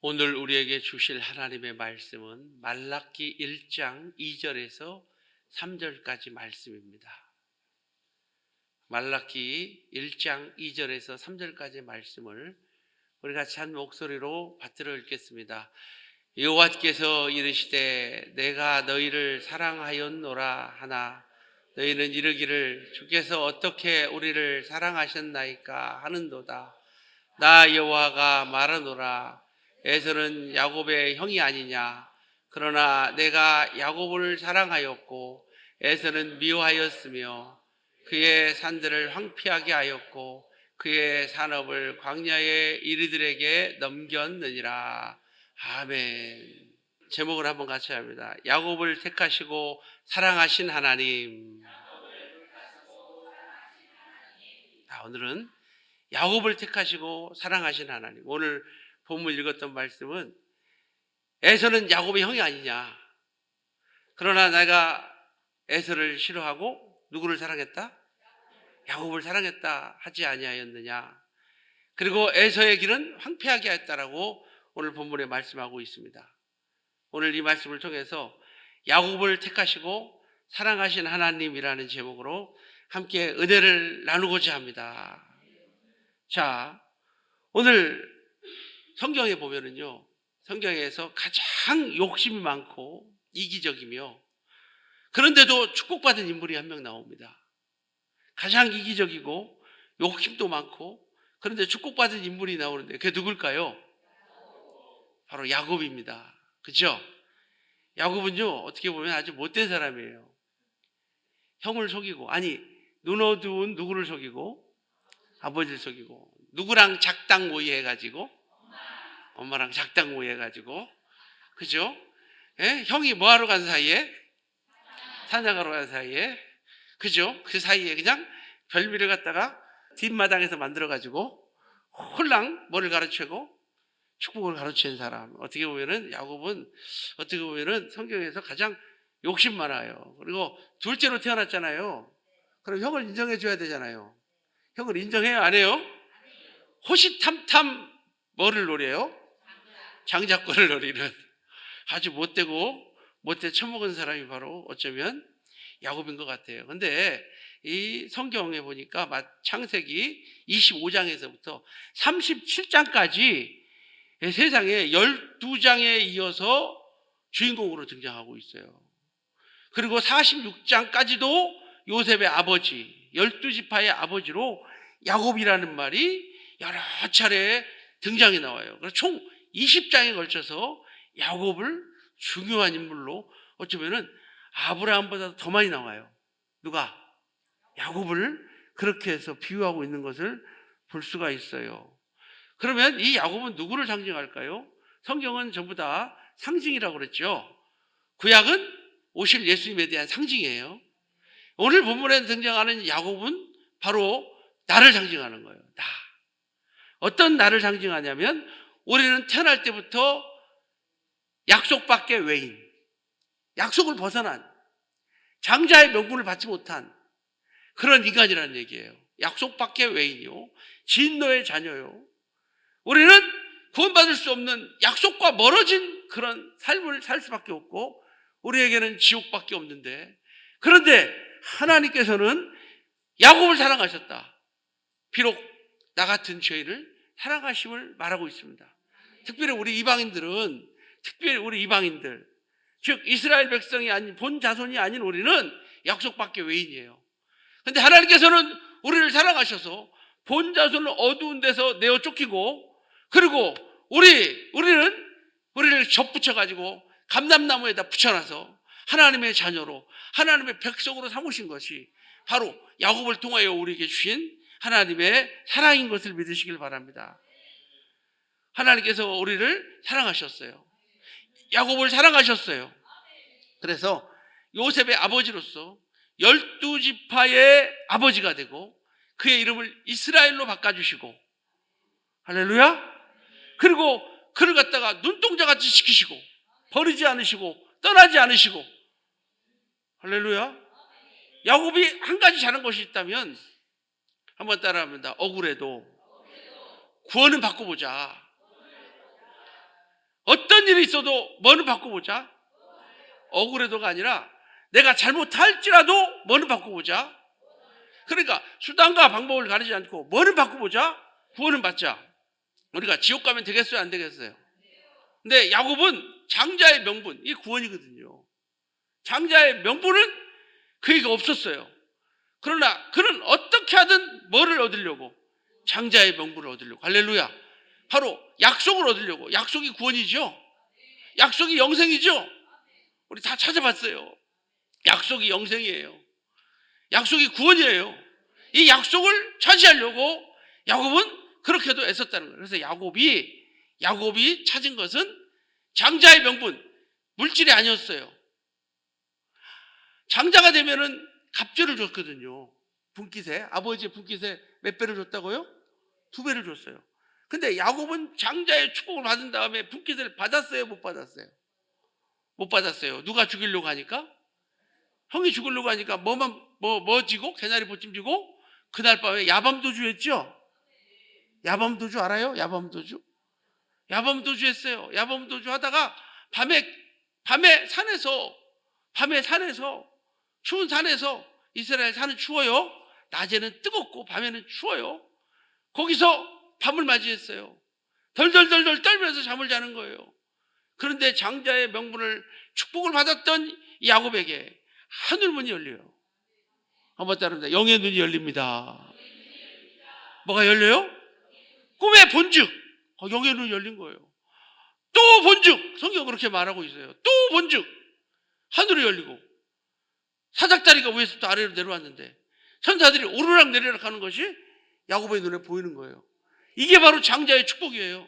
오늘 우리에게 주실 하나님의 말씀은 말라기 1장 2절에서 3절까지 말씀입니다. 말라기 1장 2절에서 3절까지 말씀을 우리 같이 한 목소리로 받들어 읽겠습니다. 여호와께서 이르시되 내가 너희를 사랑하였노라 하나 너희는 이르기를 주께서 어떻게 우리를 사랑하셨나이까 하는도다. 나 여호와가 말하노라 에서는 야곱의 형이 아니냐. 그러나 내가 야곱을 사랑하였고 에서는 미워하였으며 그의 산들을 황폐하게 하였고 그의 산업을 광야의 이리들에게 넘겼느니라. 아멘. 제목을 한번 같이 합니다. 야곱을 택하시고 사랑하신 하나님. 오늘은 야곱을 택하시고 사랑하신 하나님. 오늘 본문 읽었던 말씀은 에서는 야곱의 형이 아니냐. 그러나 내가 에서를 싫어하고 누구를 사랑했다? 야곱을 사랑했다 하지 아니하였느냐. 그리고 에서의 길은 황폐하게 하였다라고 오늘 본문에 말씀하고 있습니다. 오늘 이 말씀을 통해서 야곱을 택하시고 사랑하신 하나님이라는 제목으로 함께 은혜를 나누고자 합니다. 자, 오늘 성경에 보면은요, 성경에서 가장 욕심이 많고 이기적이며 그런데도 축복받은 인물이 한 명 나옵니다. 가장 이기적이고 욕심도 많고 그런데 축복받은 인물이 나오는데 그게 누굴까요? 바로 야곱입니다. 그죠? 야곱은요, 어떻게 보면 아주 못된 사람이에요. 형을 속이고, 눈 어두운 누구를 속이고? 아버지를 속이고, 누구랑 작당 모의해가지고? 엄마랑 작당 모의해가지고, 그죠? 예? 형이 뭐하러 간 사이에? 사냥하러 간 사이에, 그죠? 그 사이에 그냥 별미를 갖다가 뒷마당에서 만들어가지고 홀랑 뭐를 가르치고 축복을 가르치는 사람. 어떻게 보면은 야곱은 어떻게 보면은 성경에서 가장 욕심 많아요. 그리고 둘째로 태어났잖아요. 그럼 형을 인정해 줘야 되잖아요. 형을 인정해요, 안 해요? 호시탐탐 뭐를 노려요? 장자권을 노리는 아주 못돼 처먹은 사람이 바로 어쩌면 야곱인 것 같아요. 근데 이 성경에 보니까 창세기 25장에서부터 37장까지 세상에 12장에 이어서 주인공으로 등장하고 있어요. 그리고 46장까지도 요셉의 아버지, 12지파의 아버지로 야곱이라는 말이 여러 차례 등장이 나와요. 그래서 총 20장에 걸쳐서 야곱을 중요한 인물로 어쩌면은 아브라함보다 더 많이 나와요. 누가? 야곱을 그렇게 해서 비유하고 있는 것을 볼 수가 있어요. 그러면 이 야곱은 누구를 상징할까요? 성경은 전부 다 상징이라고 그랬죠. 구약은 오실 예수님에 대한 상징이에요. 오늘 본문에 등장하는 야곱은 바로 나를 상징하는 거예요. 나. 어떤 나를 상징하냐면 우리는 태어날 때부터 약속 밖의 외인, 약속을 벗어난 장자의 명분을 받지 못한 그런 인간이라는 얘기예요. 약속 밖의 외인이요, 진노의 자녀요. 우리는 구원받을 수 없는 약속과 멀어진 그런 삶을 살 수밖에 없고 우리에게는 지옥밖에 없는데, 그런데 하나님께서는 야곱을 사랑하셨다. 비록 나 같은 죄인을 사랑하심을 말하고 있습니다. 특별히 우리 이방인들, 즉 이스라엘 백성이 아닌 본 자손이 아닌 우리는 약속 밖의 외인이에요. 그런데 하나님께서는 우리를 사랑하셔서 본 자손을 어두운 데서 내어 쫓기고, 그리고 우리를 접붙여가지고 감람나무에다 붙여놔서 하나님의 자녀로, 하나님의 백성으로 삼으신 것이 바로 야곱을 통하여 우리에게 주신 하나님의 사랑인 것을 믿으시길 바랍니다. 하나님께서 우리를 사랑하셨어요. 야곱을 사랑하셨어요. 그래서 요셉의 아버지로서 12지파의 아버지가 되고 그의 이름을 이스라엘로 바꿔주시고, 할렐루야. 그리고 그를 갖다가 눈동자같이 지키시고 버리지 않으시고 떠나지 않으시고, 할렐루야. 야곱이 한 가지 잘한 것이 있다면 한번 따라합니다. 억울해도 구원은 받고 보자. 어떤 일이 있어도 뭐는 바꿔보자. 억울해도가 아니라 내가 잘못할지라도 뭐는 바꿔보자. 그러니까 수단과 방법을 가리지 않고 뭐는 바꿔보자. 구원은 받자. 우리가 지옥 가면 되겠어요? 안 되겠어요? 근데 야곱은 장자의 명분, 이게 구원이거든요. 장자의 명분은 그에게 없었어요. 그러나 그는 어떻게 하든 뭐를 얻으려고? 장자의 명분을 얻으려고. 할렐루야. 바로 약속을 얻으려고. 약속이 구원이죠. 약속이 영생이죠. 우리 다 찾아봤어요. 약속이 영생이에요. 약속이 구원이에요. 이 약속을 차지하려고 야곱은 그렇게도 애썼다는 거예요. 그래서 야곱이 찾은 것은 장자의 명분, 물질이 아니었어요. 장자가 되면은 갑절을 줬거든요. 분깃에. 아버지의 분깃에 몇 배를 줬다고요? 2배를 줬어요. 근데 야곱은 장자의 축복을 받은 다음에 분깃을 받았어요? 못 받았어요? 못 받았어요. 누가 죽이려고 하니까? 형이 죽이려고 하니까 뭐 지고? 개나리 보찜 지고? 그날 밤에 야밤도주 했죠? 야밤도주 알아요? 야밤도주? 야밤도주 했어요. 야밤도주 하다가 밤에 산에서 추운 산에서, 이스라엘 산은 추워요. 낮에는 뜨겁고 밤에는 추워요. 거기서 밤을 맞이했어요. 덜덜덜덜 떨면서 잠을 자는 거예요. 그런데 장자의 명분을, 축복을 받았던 야곱에게 하늘문이 열려요. 한번 따릅니다. 영의 눈이 열립니다. 뭐가 열려요? 꿈의 본즉. 영의 눈이 열린 거예요. 또 본즉. 성경 그렇게 말하고 있어요. 또 본즉. 하늘이 열리고 사닥다리가 위에서부터 아래로 내려왔는데 천사들이 오르락 내리락 하는 것이 야곱의 눈에 보이는 거예요. 이게 바로 장자의 축복이에요.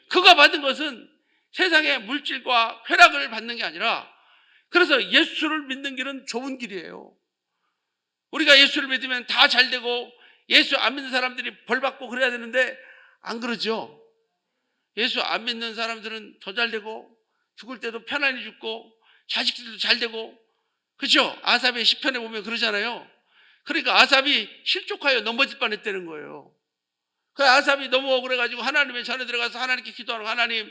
그가 받은 것은 세상의 물질과 쾌락을 받는 게 아니라, 그래서 예수를 믿는 길은 좁은 길이에요. 우리가 예수를 믿으면 다 잘 되고 예수 안 믿는 사람들이 벌 받고 그래야 되는데 안 그러죠. 예수 안 믿는 사람들은 더 잘 되고 죽을 때도 편안히 죽고 자식들도 잘 되고, 그렇죠? 아삽의 시편에 보면 그러잖아요. 그러니까 아삽이 실족하여 넘어질 뻔했다는 거예요. 그 아삽이 너무 억울해가지고 하나님의 전에 들어가서 하나님께 기도하는, 하나님,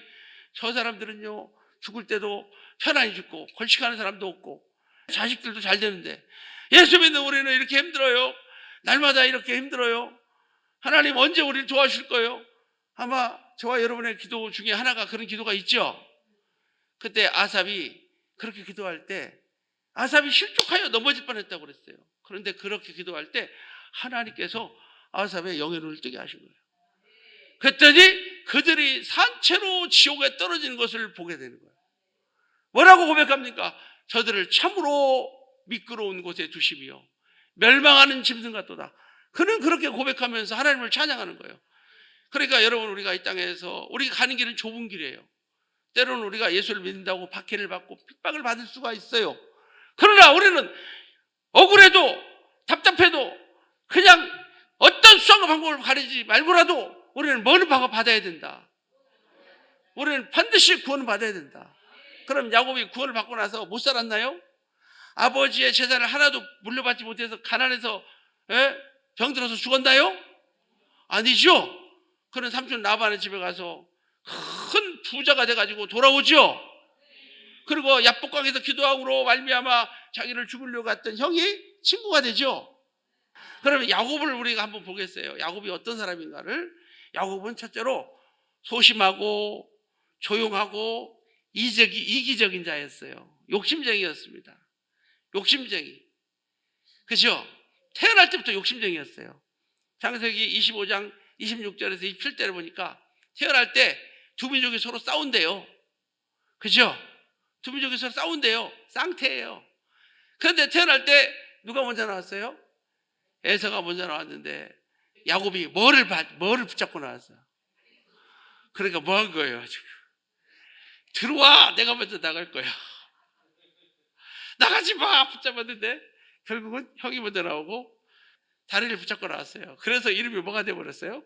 저 사람들은요 죽을 때도 편안히 죽고 걸식하는 사람도 없고 자식들도 잘 되는데 예수 믿는 우리는 이렇게 힘들어요. 날마다 이렇게 힘들어요. 하나님 언제 우리를 도와주실 거예요? 아마 저와 여러분의 기도 중에 하나가 그런 기도가 있죠. 그때 아삽이 그렇게 기도할 때 아삽이 실족하여 넘어질 뻔했다고 그랬어요. 그런데 그렇게 기도할 때 하나님께서 아삽의 영의 눈을 뜨게 하신 거예요. 그랬더니 그들이 산채로 지옥에 떨어지는 것을 보게 되는 거예요. 뭐라고 고백합니까? 저들을 참으로 미끄러운 곳에 두심이요 멸망하는 짐승 같도다. 그는 그렇게 고백하면서 하나님을 찬양하는 거예요. 그러니까 여러분, 우리가 이 땅에서 우리가 가는 길은 좁은 길이에요. 때로는 우리가 예수를 믿는다고 박해를 받고 핍박을 받을 수가 있어요. 그러나 우리는 억울해도 답답해도 그냥 어떤 수단과 방법을 가리지 말고라도 우리는 뭐는 받아야 된다. 우리는 반드시 구원을 받아야 된다. 그럼 야곱이 구원을 받고 나서 못 살았나요? 아버지의 재산을 하나도 물려받지 못해서 가난해서 병들어서 죽었나요? 아니죠. 그는 삼촌 라반의 집에 가서 큰 부자가 돼가지고 돌아오죠. 그리고 야복강에서 기도함으로 말미암아 자기를 죽이려고 했던 형이 친구가 되죠. 그러면 야곱을 우리가 한번 보겠어요. 야곱이 어떤 사람인가를. 야곱은 첫째로 소심하고 조용하고 이기적인 자였어요. 욕심쟁이였습니다. 욕심쟁이. 그죠? 태어날 때부터 욕심쟁이였어요. 창세기 25장 26절에서 27절에 보니까 태어날 때 두 민족이 서로 싸운대요. 그죠? 두 민족이 서로 싸운대요. 쌍태예요. 그런데 태어날 때 누가 먼저 나왔어요? 에서가 먼저 나왔는데 야곱이 뭐를 붙잡고 나왔어요? 그러니까 뭐 한 거예요? 지금 들어와, 내가 먼저 나갈 거야. 나가지 마. 붙잡았는데 결국은 형이 먼저 나오고 다리를 붙잡고 나왔어요. 그래서 이름이 뭐가 돼버렸어요?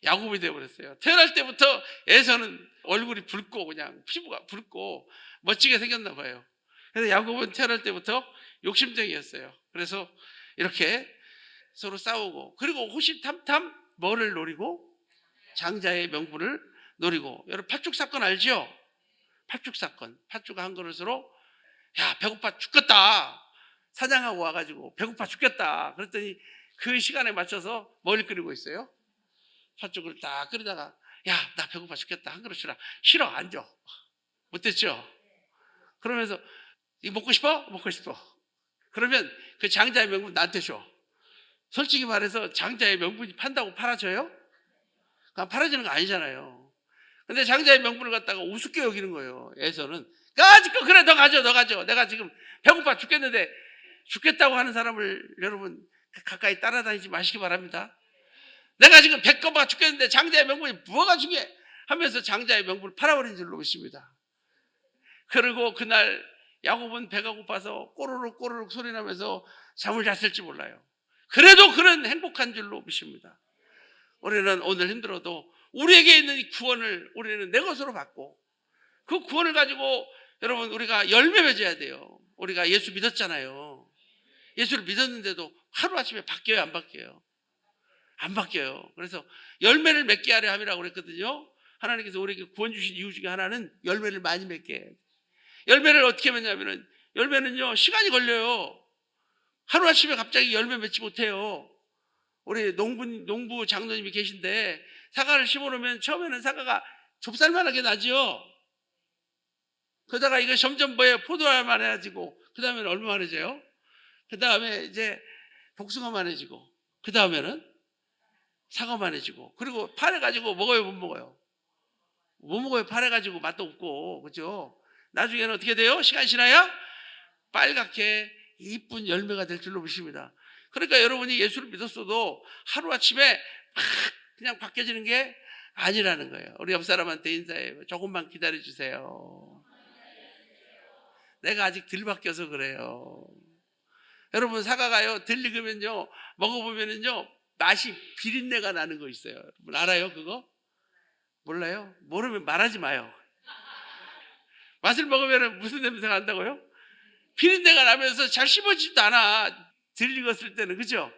야곱이 돼버렸어요. 태어날 때부터 에서는 얼굴이 붉고 그냥 피부가 붉고 멋지게 생겼나 봐요. 그래서 야곱은 태어날 때부터 욕심쟁이였어요. 그래서 이렇게 서로 싸우고, 그리고 호시탐탐 뭐를 노리고? 장자의 명분을 노리고. 여러분 팥죽 사건 알죠? 팥죽 사건. 팥죽 한 그릇으로 야 배고파 죽겠다. 사장하고 와가지고 배고파 죽겠다. 그랬더니 그 시간에 맞춰서 뭘 끓이고 있어요? 팥죽을 딱 끓이다가 야 나 배고파 죽겠다. 한 그릇 주라. 싫어 안 줘. 못됐죠? 그러면서 이거 먹고 싶어? 먹고 싶어. 그러면 그 장자의 명분 나한테 줘. 솔직히 말해서 장자의 명분이 판다고 팔아줘요? 팔아주는 거 아니잖아요. 근데 장자의 명분을 갖다가 우습게 여기는 거예요. 에서는 가지고 그래 너 가져 너 가져. 내가 지금 배고파 죽겠는데 죽겠다고 하는 사람을 여러분 가까이 따라다니지 마시기 바랍니다. 내가 지금 배고파 죽겠는데 장자의 명분이 뭐가 중요해 하면서 장자의 명분을 팔아버린 줄로 믿습니다. 그리고 그날 야곱은 배가 고파서 꼬르륵 꼬르륵 소리 나면서 잠을 잤을지 몰라요. 그래도 그는 행복한 줄로 믿습니다. 우리는 오늘 힘들어도 우리에게 있는 이 구원을 우리는 내 것으로 받고 그 구원을 가지고 여러분 우리가 열매 맺어야 돼요. 우리가 예수 믿었잖아요. 예수를 믿었는데도 하루아침에 바뀌어요 안 바뀌어요? 안 바뀌어요. 그래서 열매를 맺게 하려 함이라고 그랬거든요. 하나님께서 우리에게 구원 주신 이유 중에 하나는 열매를 많이 맺게 해요. 열매를 어떻게 맺냐면은 열매는요 시간이 걸려요. 하루아침에 갑자기 열매 맺지 못해요. 우리 농부 장로님이 계신데 사과를 심어놓으면 처음에는 사과가 좁쌀만하게 나죠. 그러다가 이거 점점 포도알만해지고 그 다음에는 얼마만해져요? 그 다음에 이제 복숭아만해지고 그 다음에는 사과만해지고 그리고 파래가지고 먹어요 못 먹어요? 못 먹어요. 파래가지고 맛도 없고 그죠? 나중에는 어떻게 돼요? 시간이 지나야 빨갛게 이쁜 열매가 될 줄로 믿습니다. 그러니까 여러분이 예수를 믿었어도 하루아침에 막 그냥 바뀌어지는 게 아니라는 거예요. 우리 옆 사람한테 인사해요. 조금만 기다려주세요. 내가 아직 덜 바뀌어서 그래요. 여러분 사과가요 덜 익으면요 먹어보면은요 맛이 비린내가 나는 거 있어요. 여러분 알아요 그거? 몰라요? 모르면 말하지 마요. 맛을 먹으면 무슨 냄새가 난다고요? 비린내가 나면서 잘 씹어지지도 않아. 덜 익었을 때는 그죠?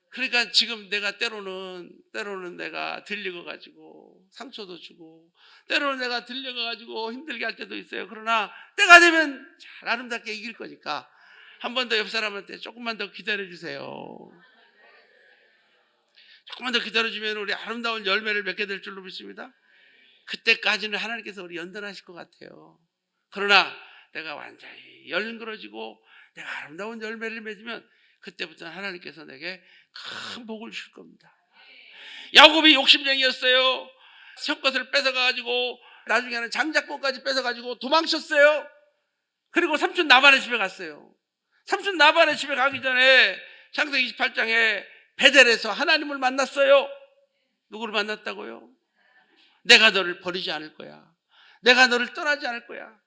그러니까 지금 내가 때로는 내가 덜 익어가지고 상처도 주고 때로는 내가 덜 익어가지고 힘들게 할 때도 있어요. 그러나 때가 되면 잘 아름답게 이길 거니까 한 번 더 옆 사람한테 조금만 더 기다려주세요. 조금만 더 기다려주면 우리 아름다운 열매를 맺게 될 줄로 믿습니다. 그때까지는 하나님께서 우리 연단하실 것 같아요. 그러나 내가 완전히 열그러지고 내가 아름다운 열매를 맺으면 그때부터 하나님께서 내게 큰 복을 주실 겁니다. 야곱이 욕심쟁이였어요. 형 것을 뺏어가지고 나중에는 장자권까지 뺏어가지고 도망쳤어요. 그리고 삼촌 나반의 집에 갔어요. 삼촌 나반의 집에 가기 전에 창세기 28장에 베델에서 하나님을 만났어요. 누구를 만났다고요? 내가 너를 버리지 않을 거야. 내가 너를 떠나지 않을 거야.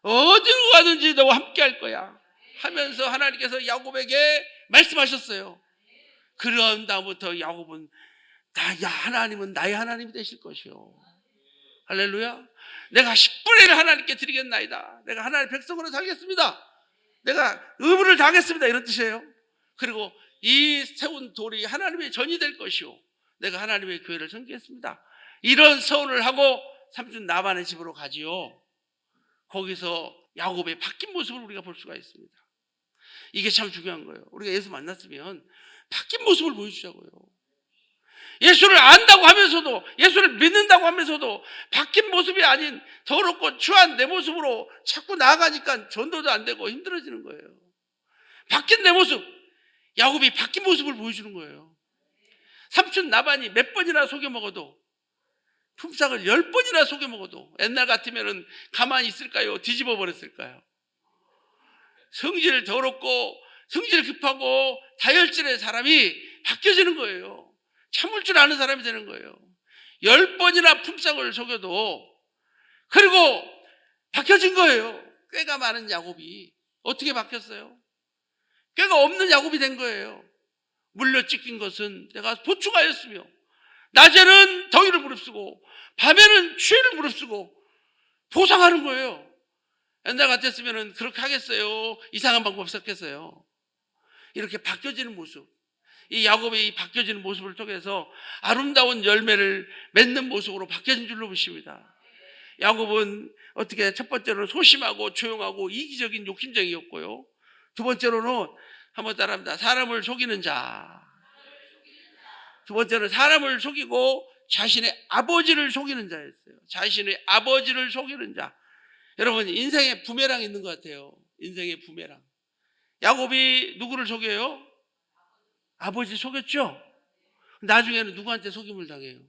어디로 가든지 너와 함께 할 거야 하면서 하나님께서 야곱에게 말씀하셨어요. 그런 다음부터 야곱은 하나님은 나의 하나님이 되실 것이요. 할렐루야. 내가 10분의 1을 하나님께 드리겠나이다. 내가 하나님의 백성으로 살겠습니다. 내가 의무를 다하겠습니다. 이런 뜻이에요. 그리고 이 세운 돌이 하나님의 전이 될 것이요. 내가 하나님의 교회를 섬기겠습니다. 이런 서운을 하고 삼촌 나반의 집으로 가지요. 거기서 야곱의 바뀐 모습을 우리가 볼 수가 있습니다. 이게 참 중요한 거예요. 우리가 예수 만났으면 바뀐 모습을 보여주자고요. 예수를 안다고 하면서도 예수를 믿는다고 하면서도 바뀐 모습이 아닌 더럽고 추한 내 모습으로 자꾸 나아가니까 전도도 안 되고 힘들어지는 거예요. 바뀐 내 모습, 야곱이 바뀐 모습을 보여주는 거예요. 삼촌 나반이 몇 번이나 속여 먹어도 품삯을 10번이나 속여 먹어도 옛날 같으면 가만히 있을까요? 뒤집어 버렸을까요? 성질 더럽고 성질 급하고 다혈질의 사람이 바뀌어지는 거예요. 참을 줄 아는 사람이 되는 거예요. 10번이나 품삯을 속여도 그리고 바뀌어진 거예요. 꾀가 많은 야곱이 어떻게 바뀌었어요? 꾀가 없는 야곱이 된 거예요. 물려 찢긴 것은 내가 보충하였으며 낮에는 더위를 무릅쓰고 밤에는 추위를 무릅쓰고 보상하는 거예요. 옛날 같았으면 그렇게 하겠어요? 이상한 방법 썼겠어요? 이렇게 바뀌어지는 모습, 이 야곱의 이 바뀌어지는 모습을 통해서 아름다운 열매를 맺는 모습으로 바뀌어진 줄로 보십니다. 야곱은 어떻게 첫 번째로는 소심하고 조용하고 이기적인 욕심쟁이였고요. 두 번째로는 한번 따라합니다. 사람을 속이는 자. 두 번째는 사람을 속이고 자신의 아버지를 속이는 자였어요. 자신의 아버지를 속이는 자. 여러분, 인생에 부메랑이 있는 것 같아요. 인생의 부메랑. 야곱이 누구를 속여요? 아버지 속였죠? 나중에는 누구한테 속임을 당해요?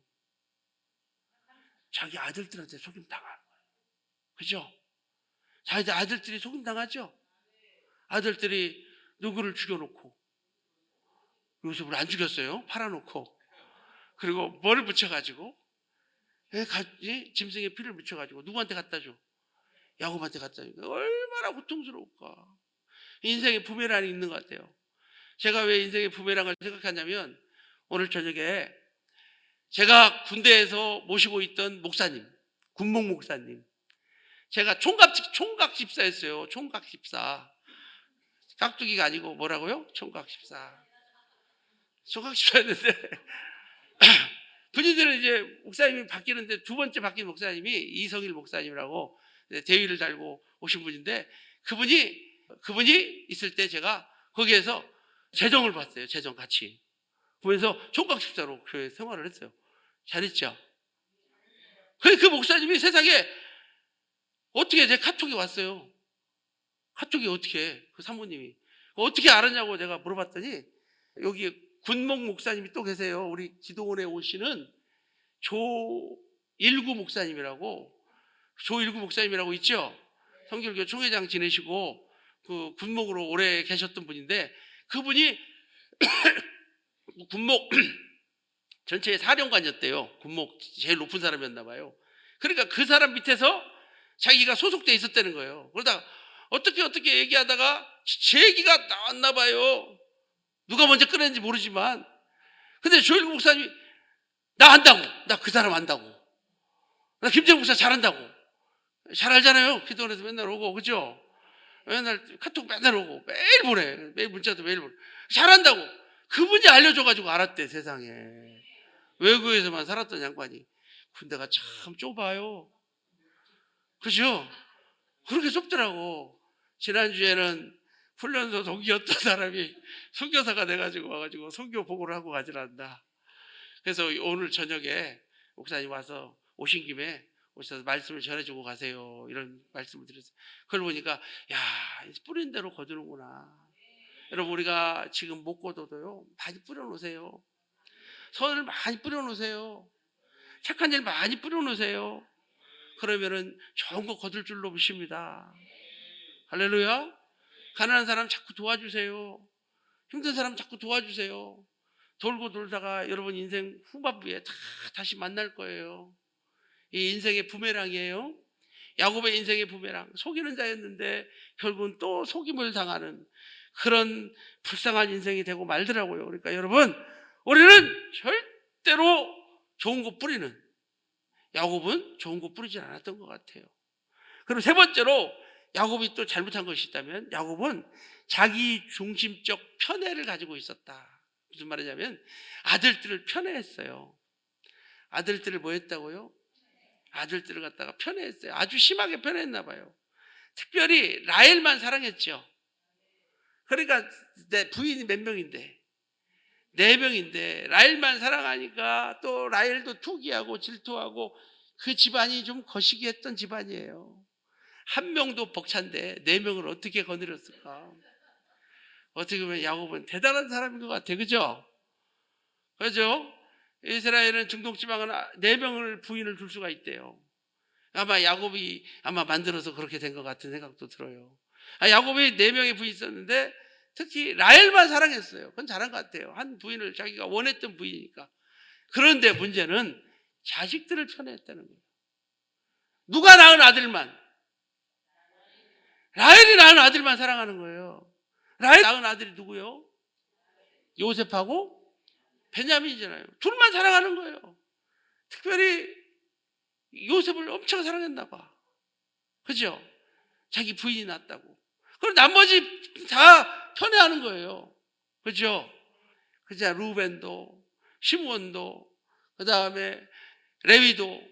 자기 아들들한테 속임 당하는 거예요. 그죠? 자기 아들들이 속임 당하죠? 아들들이 누구를 죽여놓고, 요셉을 안 죽였어요. 팔아놓고. 그리고 뭐를 붙여가지고, 짐승의 피를 묻혀가지고 누구한테 갖다 줘? 야곱한테 갖다 줘. 얼마나 고통스러울까. 인생의 부메랑이 있는 것 같아요. 제가 왜 인생의 부메랑을 생각하냐면, 오늘 저녁에 제가 군대에서 모시고 있던 목사님, 군목 목사님, 제가 총각 집사였어요. 총각 집사. 깍두기가 아니고 뭐라고요? 총각 집사. 총각 집사였는데 군인들은 이제 목사님이 바뀌는데 두 번째 바뀐 목사님이 이성일 목사님이라고 대위를 달고 오신 분인데, 그분이 있을 때 제가 거기에서 재정을 봤어요. 재정 같이 보면서 총각 집사로 교회 생활을 했어요. 잘했죠? 그 목사님이 세상에 어떻게 제 카톡이 왔어요. 카톡이 어떻게, 그 사모님이 어떻게 알았냐고 제가 물어봤더니, 여기 군목 목사님이 또 계세요. 우리 기도원에 오시는 조일구 목사님이라고 있죠? 성결교 총회장 지내시고 그 군목으로 오래 계셨던 분인데, 그분이 군목 전체의 사령관이었대요. 군목 제일 높은 사람이었나 봐요. 그러니까 그 사람 밑에서 자기가 소속돼 있었다는 거예요. 그러다가 어떻게 얘기하다가 제 얘기가 나왔나 봐요. 누가 먼저 꺼냈는지 모르지만. 근데 조일구 목사님이 나 안다고, 나 그 사람 안다고, 나 김재웅 목사 잘한다고. 잘 알잖아요. 기도원에서 맨날 오고, 그죠? 맨날 카톡 맨날 오고, 매일 보내. 매일 문자도 매일 보내. 잘한다고. 그분이 알려줘가지고 알았대. 세상에 외국에서만 살았던 양반이 군대가 참 좁아요. 그죠? 그렇게 좁더라고. 지난주에는 훈련소 동기였던 사람이 선교사가 돼가지고 와가지고 선교 보고를 하고 가질 않는다. 그래서 오늘 저녁에 목사님 와서 오신 김에 오셔서 말씀을 전해주고 가세요, 이런 말씀을 드렸어요. 그걸 보니까 야, 뿌린 대로 거두는구나. 여러분, 우리가 지금 못 거둬도요, 많이 뿌려놓으세요. 선을 많이 뿌려놓으세요. 착한 일 많이 뿌려놓으세요. 그러면은 좋은 거 거둘 줄로 보십니다. 할렐루야. 가난한 사람 자꾸 도와주세요. 힘든 사람 자꾸 도와주세요. 돌고 돌다가 여러분 인생 후반부에 다시 만날 거예요. 이 인생의 부메랑이에요. 야곱의 인생의 부메랑. 속이는 자였는데 결국은 또 속임을 당하는 그런 불쌍한 인생이 되고 말더라고요. 그러니까 여러분, 우리는 절대로 좋은 거 뿌리는, 야곱은 좋은 거 뿌리지 않았던 것 같아요. 그리고 세 번째로 야곱이 또 잘못한 것이 있다면, 야곱은 자기 중심적 편애를 가지고 있었다. 무슨 말이냐면 아들들을 편애했어요. 아들들을 뭐 했다고요? 아들들을 갖다가 편애했어요. 아주 심하게 편애했나 봐요. 특별히 라헬만 사랑했죠. 그러니까 내 부인이 몇 명인데, 4명인데 라헬만 사랑하니까 또 라헬도 투기하고 질투하고, 그 집안이 좀 거시기 했던 집안이에요. 한 명도 벅찬데 4명을 어떻게 거느렸을까? 어떻게 보면 야곱은 대단한 사람인 것 같아요. 그죠? 그죠? 이스라엘은 중동지방은 4명을 부인을 둘 수가 있대요. 아마 야곱이 만들어서 그렇게 된 것 같은 생각도 들어요. 야곱이 4명의 부인이 있었는데 특히 라헬만 사랑했어요. 그건 잘한 것 같아요. 한 부인을 자기가 원했던 부인이니까. 그런데 문제는 자식들을 편애했다는 거예요. 누가 낳은 아들만, 라헬이 낳은 아들만 사랑하는 거예요. 라헬이 낳은 아들이 누구요? 요셉하고 베냐민이잖아요. 둘만 사랑하는 거예요. 특별히 요셉을 엄청 사랑했나 봐. 그죠? 자기 부인이 낳았다고. 그럼 나머지 다 편애하는 거예요. 그죠? 그자 루벤도, 시므온도, 그 다음에 레위도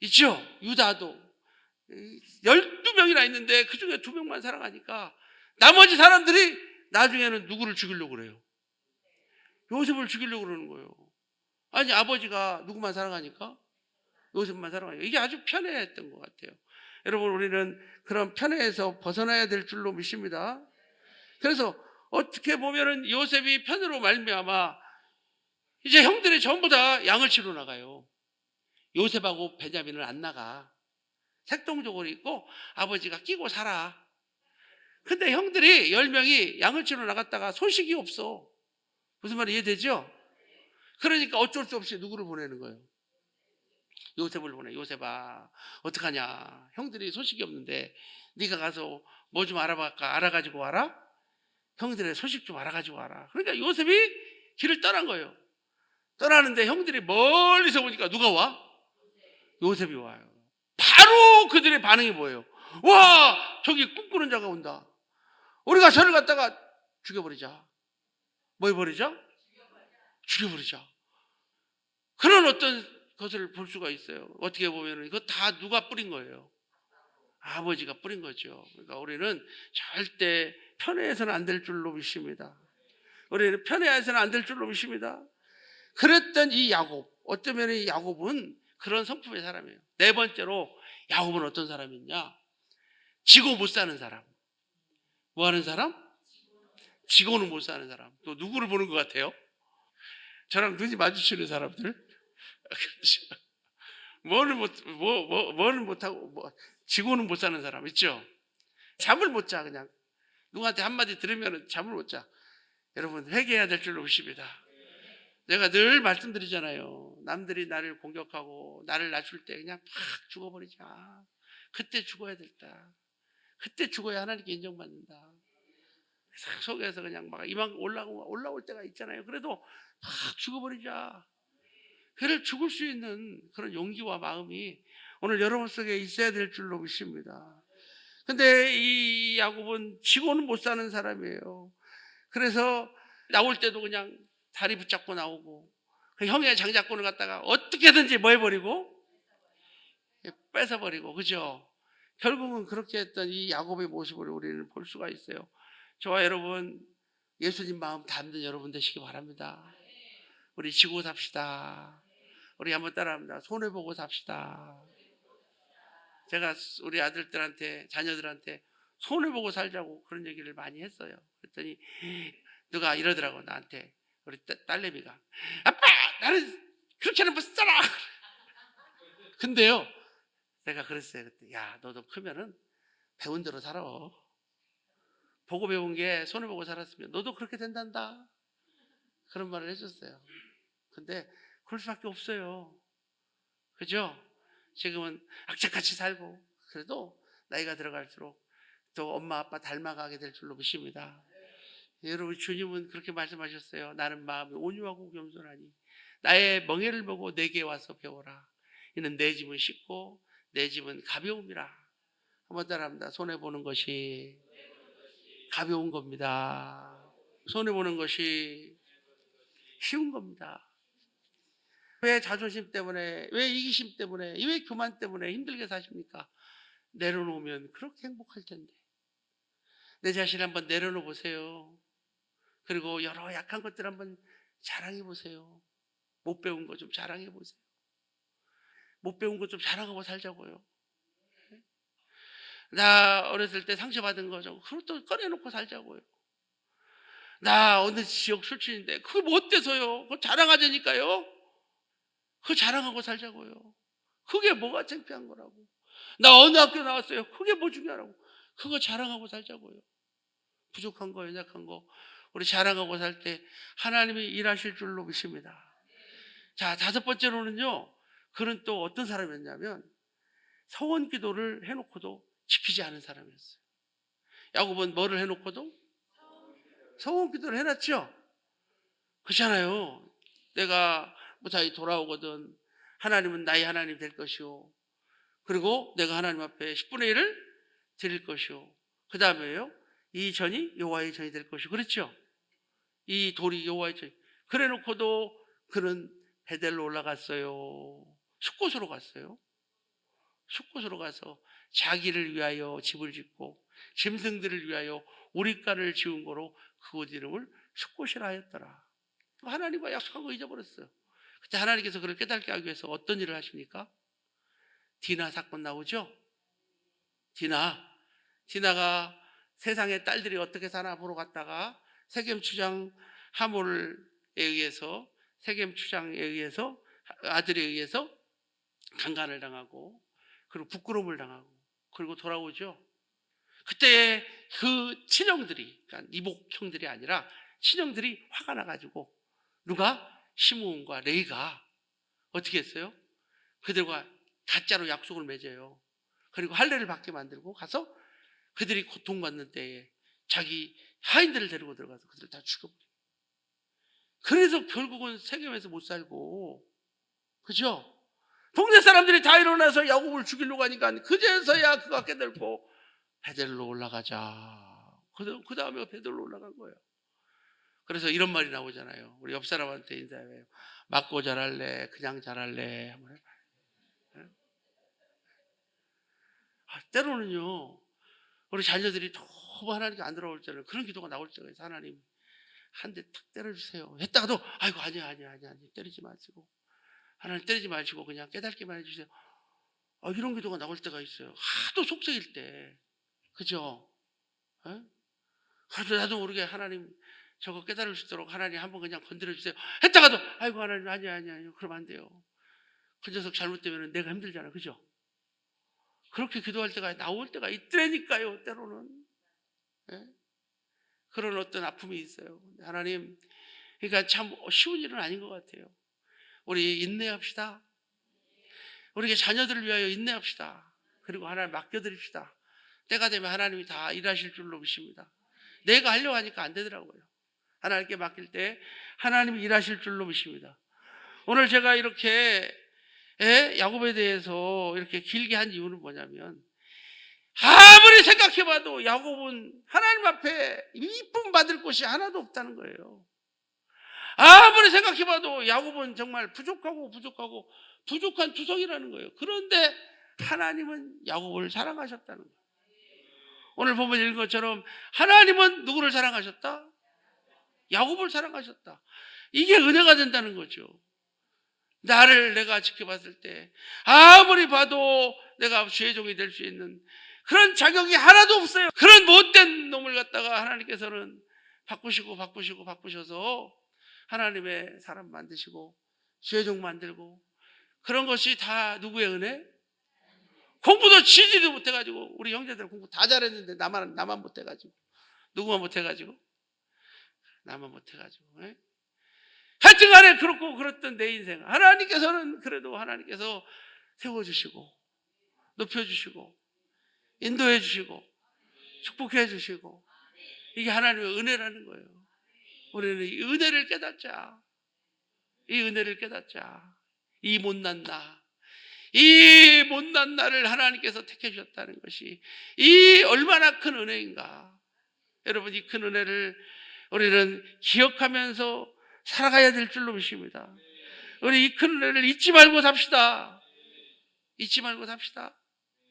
있죠. 유다도 12명이나 있는데 그 중에 2명만 사랑하니까 나머지 사람들이 나중에는 누구를 죽이려고 그래요? 요셉을 죽이려고 그러는 거예요. 아니, 아버지가 누구만 사랑하니까? 요셉만 사랑하니까. 이게 아주 편애했던 것 같아요. 여러분, 우리는 그런 편애에서 벗어나야 될 줄로 믿습니다. 그래서 어떻게 보면은 요셉이 편으로 말미암아 이제 형들이 전부 다 양을 치러 나가요. 요셉하고 베냐민은 안 나가. 색동족으로 있고 아버지가 끼고 살아. 근데 형들이 10명이 양을 치러 나갔다가 소식이 없어. 무슨 말이 이해되죠? 그러니까 어쩔 수 없이 누구를 보내는 거예요? 요셉을 보내. 요셉아, 어떡하냐? 형들이 소식이 없는데 네가 가서 뭐 좀 알아가지고 와라? 형들의 소식 좀 알아가지고 와라. 그러니까 요셉이 길을 떠난 거예요. 떠나는데 형들이 멀리서 보니까 누가 와? 요셉이 와요. 바로 그들의 반응이 뭐예요? 와, 저기 꿈꾸는 자가 온다. 우리가 저를 갖다가 죽여버리자. 뭐 해버리자? 죽여버리자. 그런 어떤 것을 볼 수가 있어요. 어떻게 보면 이거 다 누가 뿌린 거예요? 아버지가 뿌린 거죠. 그러니까 우리는 절대 편애해서는 안 될 줄로 믿습니다. 우리는 편애해서는 안 될 줄로 믿습니다. 그랬던 이 야곱, 어쩌면 이 야곱은 그런 성품의 사람이에요. 네 번째로 야곱은 어떤 사람이냐? 지고 못 사는 사람. 뭐 하는 사람? 지고는 못 사는 사람. 또 누구를 보는 것 같아요? 저랑 눈이 마주치는 사람들. 뭐는 못하고, 지고는 못 사는 사람 있죠? 잠을 못 자, 그냥. 누구한테 한마디 들으면 잠을 못 자. 여러분, 회개해야 될 줄로 믿습니다. 내가 늘 말씀드리잖아요. 남들이 나를 공격하고 나를 낮출 때 그냥 팍 죽어버리자. 그때 죽어야 됐다. 그때 죽어야 하나님께 인정받는다. 속에서 그냥 막 이만 올라올 때가 있잖아요. 그래도 팍 죽어버리자. 그를 죽을 수 있는 그런 용기와 마음이 오늘 여러분 속에 있어야 될 줄로 믿습니다. 근데 이 야곱은 지고는 못 사는 사람이에요. 그래서 나올 때도 그냥 다리 붙잡고 나오고 그 형의 장자권을 갖다가 어떻게든지 뭐 해버리고 뺏어버리고, 그죠? 결국은 그렇게 했던 이 야곱의 모습을 우리는 볼 수가 있어요. 저와 여러분, 예수님 마음 담는 여러분 되시기 바랍니다. 우리 지고 삽시다. 우리 한번 따라합니다. 손해보고 삽시다. 제가 우리 아들들한테, 자녀들한테 손해보고 살자고 그런 얘기를 많이 했어요. 그랬더니 누가 이러더라고, 나한테. 우리 딸내미가. 아빠, 나는 그렇게는 못 살아. 근데요, 내가 그랬어요. 그때, 야, 너도 크면은 배운 대로 살아. 보고 배운 게 손해보고 살았으면 너도 그렇게 된단다. 그런 말을 해줬어요. 근데 그럴 수밖에 없어요. 그죠? 지금은 악착같이 살고 그래도 나이가 들어갈수록 또 엄마 아빠 닮아가게 될 줄로 믿습니다. 여러분, 주님은 그렇게 말씀하셨어요. 나는 마음이 온유하고 겸손하니 나의 멍에를 보고 내게 와서 배워라. 이는 내 짐은 쉽고 내 짐은 가벼움이라. 한번 따라합니다. 손해보는 것이 가벼운 겁니다. 손해보는 것이 쉬운 겁니다. 왜 자존심 때문에, 왜 이기심 때문에, 왜 교만 때문에 힘들게 사십니까? 내려놓으면 그렇게 행복할 텐데. 내 자신을 한번 내려놓아 보세요. 그리고 여러 약한 것들 한번 자랑해 보세요. 못 배운 거 좀 자랑해 보세요. 못 배운 거 좀 자랑하고 살자고요. 나 어렸을 때 상처받은 거 좀 그것도 꺼내놓고 살자고요. 나 어느 지역 출신인데 그게 뭐 어때서요? 그거 자랑하자니까요. 그거 자랑하고 살자고요. 그게 뭐가 창피한 거라고. 나 어느 학교 나왔어요. 그게 뭐 중요하라고. 그거 자랑하고 살자고요. 부족한 거, 연약한 거 우리 자랑하고 살 때 하나님이 일하실 줄로 믿습니다. 자, 5번째로는요, 그는 또 어떤 사람이었냐면 서원 기도를 해놓고도 지키지 않은 사람이었어요. 야곱은 뭐를 해놓고도? 서원 기도를 해놨죠. 그렇잖아요. 내가 무사히 돌아오거든 하나님은 나의 하나님 될 것이요, 그리고 내가 하나님 앞에 10분의 1을 드릴 것이요, 그 다음에요, 이 전이 여호와의 전이 될 것이요. 그렇죠? 이 돌이 여호와의 전. 그래 놓고도 그는 베델로 올라갔어요. 숫곳으로 갔어요. 숫곳으로 가서 자기를 위하여 집을 짓고 짐승들을 위하여 우리가를 지은 거로 그곳 이름을 숫곳이라 하였더라. 하나님과 약속한 거 잊어버렸어요. 그때 하나님께서 그를 깨닫게 하기 위해서 어떤 일을 하십니까? 디나 사건 나오죠? 디나가 세상의 딸들이 어떻게 사나 보러 갔다가 세겜 추장 하몰에 의해서, 세겜 추장에 의해서, 아들에 의해서 강간을 당하고, 그리고 부끄러움을 당하고, 그리고 돌아오죠. 그때 그 친형들이, 그러니까 이복 형들이 아니라 친형들이 화가 나가지고 누가? 시므온과 레이가 어떻게 했어요? 그들과 가짜로 약속을 맺어요. 그리고 할례를 받게 만들고 가서 그들이 고통받는 때에 자기 하인들을 데리고 들어가서 그들을 다 죽여버려요. 그래서 결국은 세겜에서 못 살고, 그죠? 동네 사람들이 다 일어나서 야곱을 죽이려고 하니까 그제서야 그가 깨달고 베델로 올라가자. 그 다음에 베델로 올라간 거예요. 그래서 이런 말이 나오잖아요. 우리 옆 사람한테 인사해요. 맞고 자랄래, 그냥 자랄래. 한번 해봐요. 때로는요, 우리 자녀들이 너무 하나님께 안 돌아올 때는 그런 기도가 나올 때가 있어요. 하나님, 한 대 탁 때려주세요. 했다가도, 아이고, 아니야. 때리지 마시고. 하나님 때리지 마시고 그냥 깨닫기만 해주세요. 이런 기도가 나올 때가 있어요. 하도 속색일 때. 그죠? 나도 모르게 하나님 저거 깨달을 수 있도록 하나님 한번 그냥 건드려 주세요. 했다가도 아이고 하나님 아니야 그러면 안 돼요. 그 녀석 잘못되면 내가 힘들잖아. 그죠? 그렇게 기도할 때가 나올 때가 있더라니까요. 때로는. 그런 어떤 아픔이 있어요. 하나님, 그러니까 참 쉬운 일은 아닌 것 같아요. 우리 인내합시다. 우리 자녀들을 위하여 인내합시다. 그리고 하나님 맡겨드립시다. 때가 되면 하나님이 다 일하실 줄로 믿습니다. 내가 하려고 하니까 안 되더라고요. 하나님께 맡길 때 하나님이 일하실 줄로 믿습니다. 오늘 제가 이렇게 야곱에 대해서 이렇게 길게 한 이유는 뭐냐면, 아무리 생각해봐도 야곱은 하나님 앞에 이쁨 받을 곳이 하나도 없다는 거예요. 아무리 생각해봐도 야곱은 정말 부족한 투성이라는 거예요. 그런데 하나님은 야곱을 사랑하셨다는 거예요. 오늘 보면 읽은 것처럼 하나님은 누구를 사랑하셨다? 야곱을 사랑하셨다. 이게 은혜가 된다는 거죠. 나를 내가 지켜봤을 때 아무리 봐도 내가 주의 종이 될 수 있는 그런 자격이 하나도 없어요. 그런 못된 놈을 갖다가 하나님께서는 바꾸셔서 하나님의 사람 만드시고 주의 종 만들고, 그런 것이 다 누구의 은혜? 공부도 지지도 못해가지고, 우리 형제들 공부 다 잘했는데 나만 못해가지고, 누구만 못해가지고, 나만 못해가지고. 하여튼 간에 그렇고 그렇던 내 인생, 하나님께서는 그래도 하나님께서 세워주시고 높여주시고 인도해주시고 축복해주시고, 이게 하나님의 은혜라는 거예요. 우리는 이 은혜를 깨닫자. 이 못난 나를 하나님께서 택해 주셨다는 것이 이 얼마나 큰 은혜인가. 여러분, 이 큰 은혜를 우리는 기억하면서 살아가야 될 줄로 믿습니다. 우리 이 큰 은혜를 잊지 말고 삽시다.